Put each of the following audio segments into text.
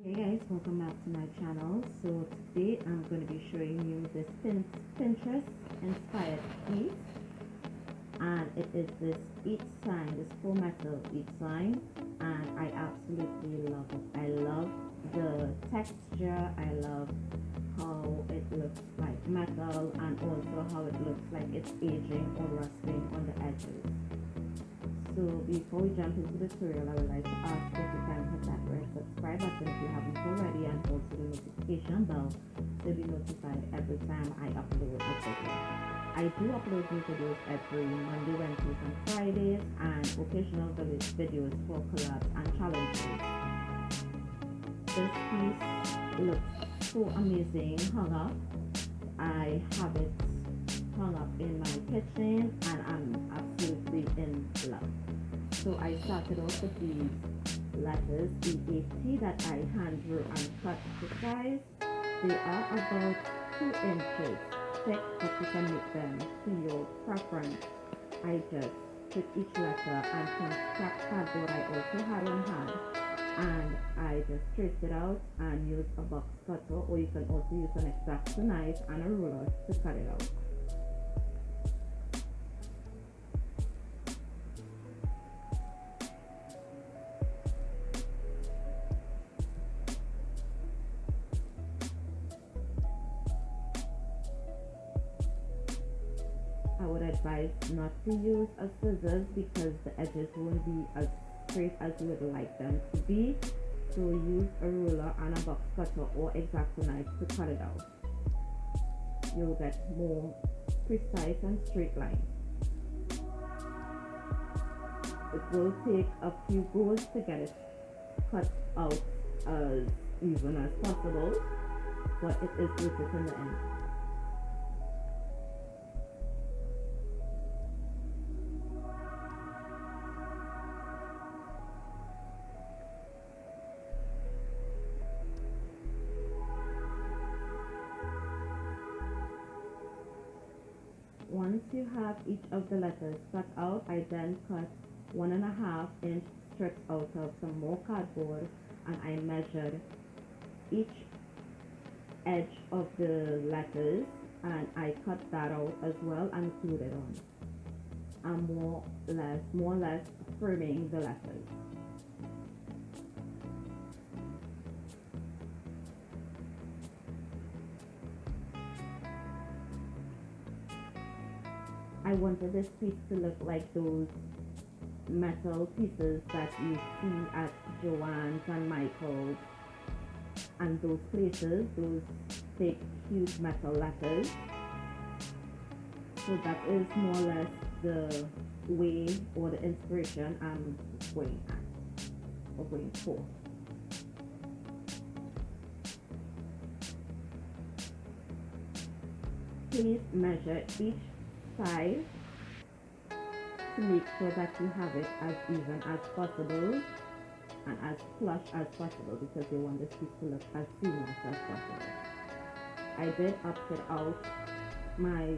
Hey guys, welcome back to my channel. So today I'm going to be showing you this Pinterest inspired piece, and it is this each sign, this full metal each sign, and I absolutely love it. I love the texture, I love how it looks like metal, and also how it looks like it's aging or rusting on the edges. So before we jump into the tutorial, I would like to ask if you can hit that red subscribe button if you haven't already, and also the notification bell to be notified every time I upload a video. I do upload new videos every Monday, Wednesdays, and Fridays, and occasional videos for collabs and challenges. This piece looks so amazing hung up. I have it hung up in my kitchen and I'm absolutely in love. So I started off with these letters, E80, that I hand drew and cut to size. They are about 2 inches thick, but you can make them to your preference. I just took each letter and some scrap cardboard I also had on hand, and I just traced it out and used a box cutter, or you can also use an X-Acto knife and a ruler to cut it out. I would advise not to use a scissors because the edges won't be as straight as you would like them to be. So use a ruler and a box cutter or X-Acto knife to cut it out. You'll get more precise and straight lines. It will take a few goes to get it cut out as even as possible, but it is worth it in the end. Once you have each of the letters cut out, I then cut 1.5-inch strips out of some more cardboard, and I measured each edge of the letters, and I cut that out as well and glued it on. I'm more or less framing the letters. I wanted this piece to look like those metal pieces that you see at Joann's and Michael's and those places, those big huge metal letters. So that is more or less the way or the inspiration I'm going at or going for. Please measure each side to make sure that you have it as even as possible and as flush as possible, because you want this piece to look as seamless as possible. I did upset out my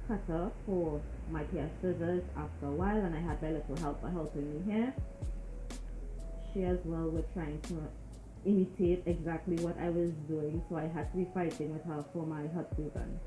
cutter for my pair of scissors after a while, and I had my little helper helping me here. She as well was trying to imitate exactly what I was doing, so I had to be fighting with her for my hot glue gun.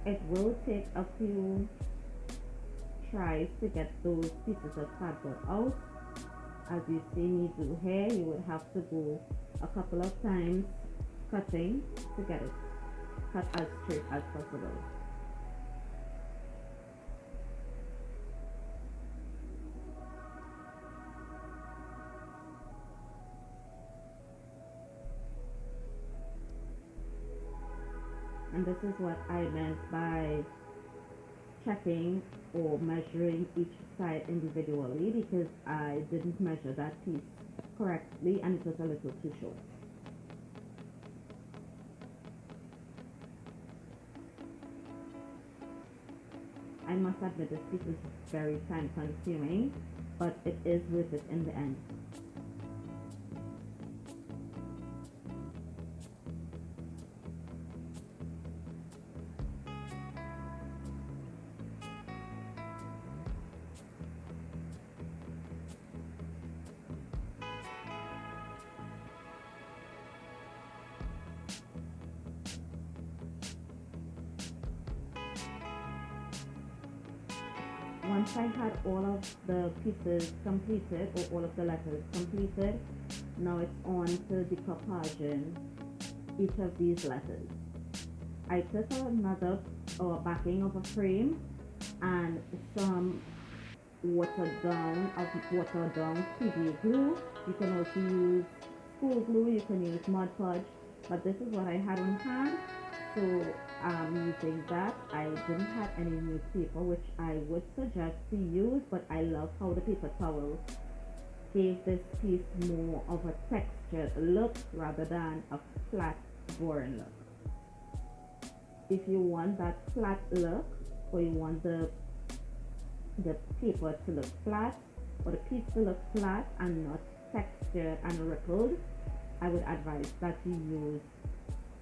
It will take a few tries to get those pieces of cardboard out. As you see me do here, you would have to go a couple of times cutting to get it cut as straight as possible. And this is what I meant by checking or measuring each side individually, because I didn't measure that piece correctly and it was a little too short. I must admit this piece is very time consuming, but it is worth it in the end. Once I had all of the pieces completed, or all of the letters completed, now it's on to decoupaging each of these letters. I took another backing of a frame and some watered down Pva glue. You can also use school glue, you can use Mod Podge, but this is what I had on hand, so I'm using that. I didn't have any newspaper, which I would suggest to use, but I love how the paper towel gave this piece more of a textured look rather than a flat, boring look. If you want that flat look, or you want the paper to look flat, or the piece to look flat and not textured and rippled, I would advise that you use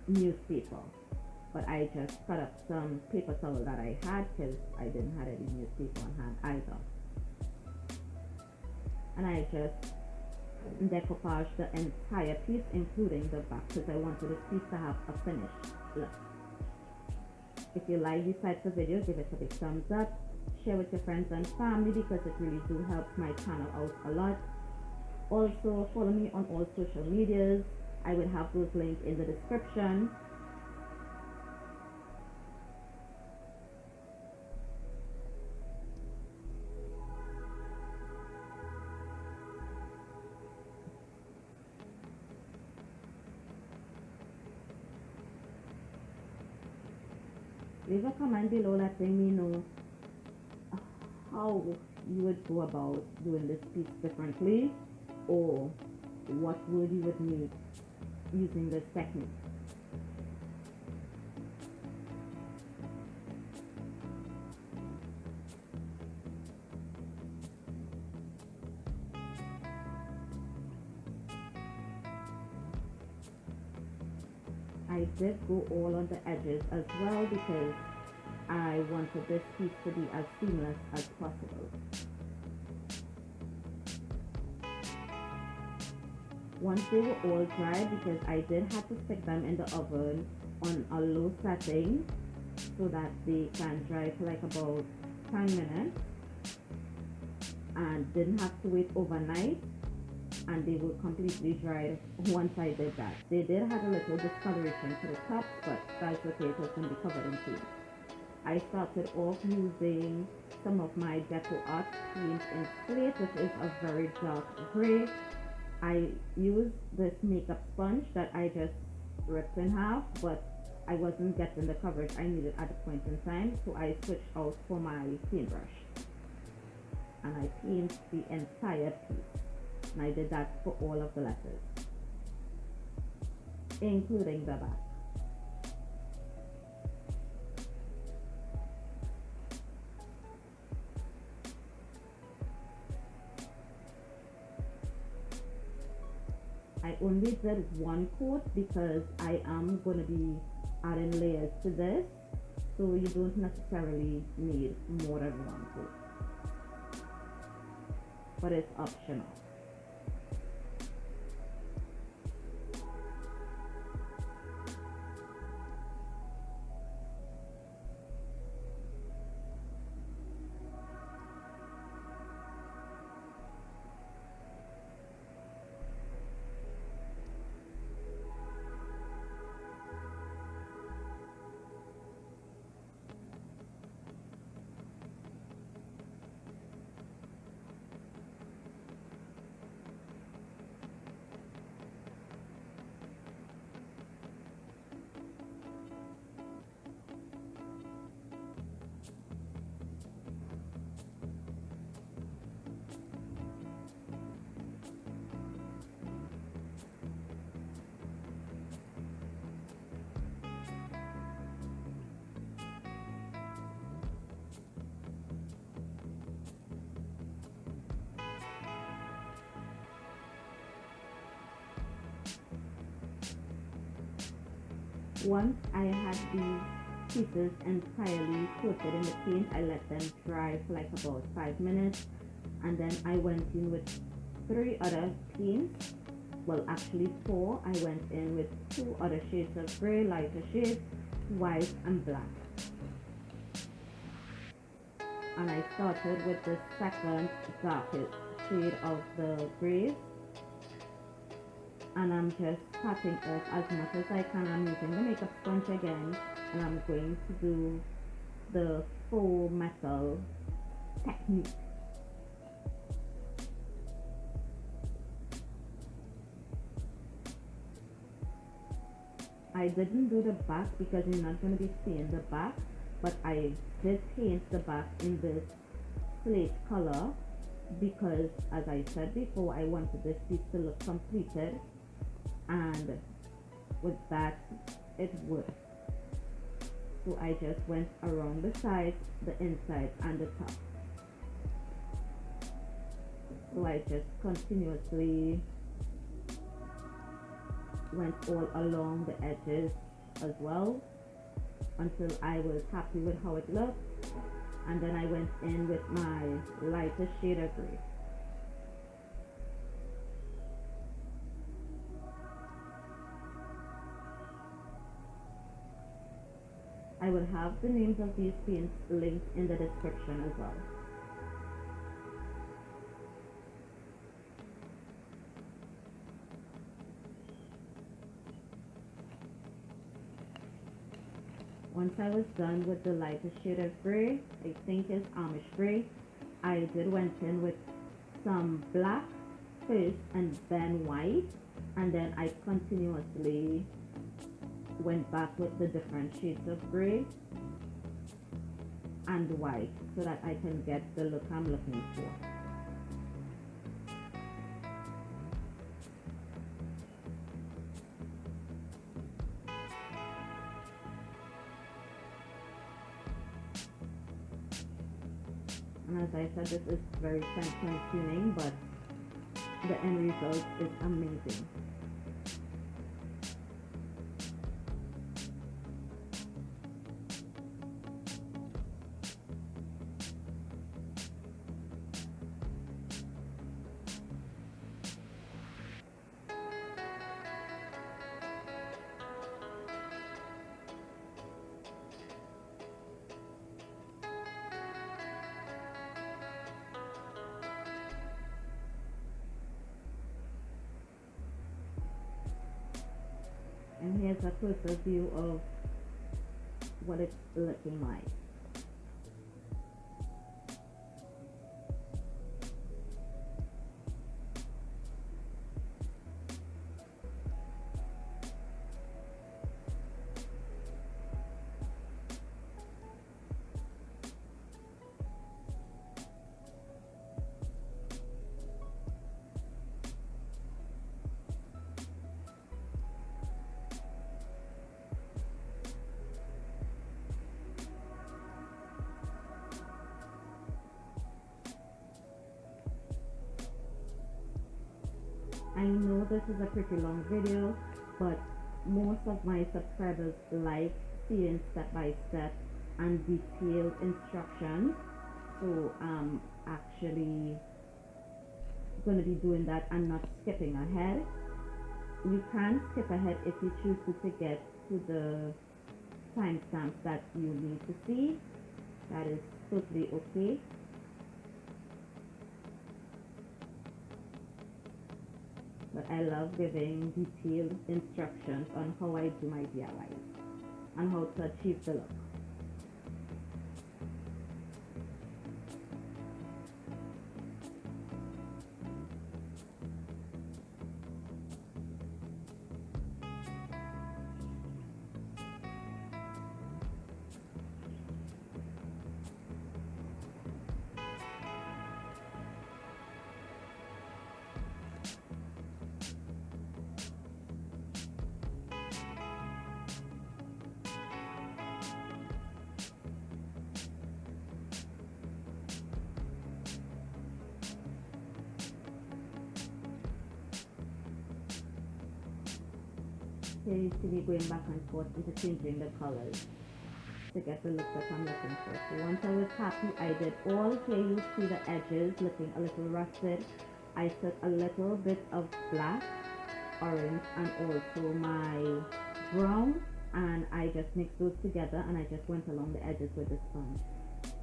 newspaper. But I just cut up some paper towel that I had because I didn't have any newspaper on hand either. And I just decoupage the entire piece, including the back, because I wanted this piece to have a finished look. If you like these types of videos, give it a big thumbs up. Share with your friends and family because it really do help my channel out a lot. Also, follow me on all social medias. I will have those links in the description. Leave a comment below letting me know how you would go about doing this piece differently, or what word you would need using this technique. I did go all on the edges as well because I wanted this piece to be as seamless as possible. Once they were all dry, because I did have to stick them in the oven on a low setting so that they can dry for like about 10 minutes, and didn't have to wait overnight, and they were completely dried once I did that. They did have a little discoloration to the top, but that's okay, it was going to be covered in paint. I started off using some of my Decor art paint in slate, which is a very dark gray. I used this makeup sponge that I just ripped in half, but I wasn't getting the coverage I needed at the point in time, so I switched out for my paintbrush. And I paint the entire piece. And I did that for all of the letters, including the back. I only did one coat because I am going to be adding layers to this, so you don't necessarily need more than one coat, but it's optional. Once I had these pieces entirely coated in the paint, I let them dry for like about 5 minutes, and then I went in with 3 other paints. Well, actually 4. I went in with 2 other shades of gray, lighter shades, white and black. And I started with the second darkest shade of the grays, and I'm just patting off as much as I can. I'm using the makeup sponge again, and I'm going to do the faux metal technique. I didn't do the back because you're not going to be seeing the back, but I did paint the back in this slate color because, as I said before, I wanted this piece to look completed, and with that it worked. So I just went around the sides, the inside and the top. So I just continuously went all along the edges as well until I was happy with how it looked, and then I went in with my lighter shade of gray. I will have the names of these paints linked in the description as well. Once I was done with the lighter shade of gray, I think it's amish gray, I did went in with some black first and then white, and then I continuously went back with the different shades of gray and white so that I can get the look I'm looking for. And as I said, this is very time consuming, but the end result is amazing. And here's a closer view of what it's looking like. I know this is a pretty long video, but most of my subscribers like seeing step-by-step and detailed instructions, so I'm actually going to be doing that and not skipping ahead. You can skip ahead if you choose to get to the timestamps that you need to see. That is totally okay. But I love giving detailed instructions on how I do my DIYs and how to achieve the look. Here you see me going back and forth interchanging the colors to get the look that I'm looking for. So once I was happy, I did all. Here you see the edges looking a little rusted. I took a little bit of black, orange, and also my brown, and I just mixed those together, and I just went along the edges with the sponge.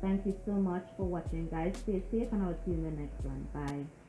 Thank you so much for watching, guys. Stay safe, and I'll see you in the next one. Bye.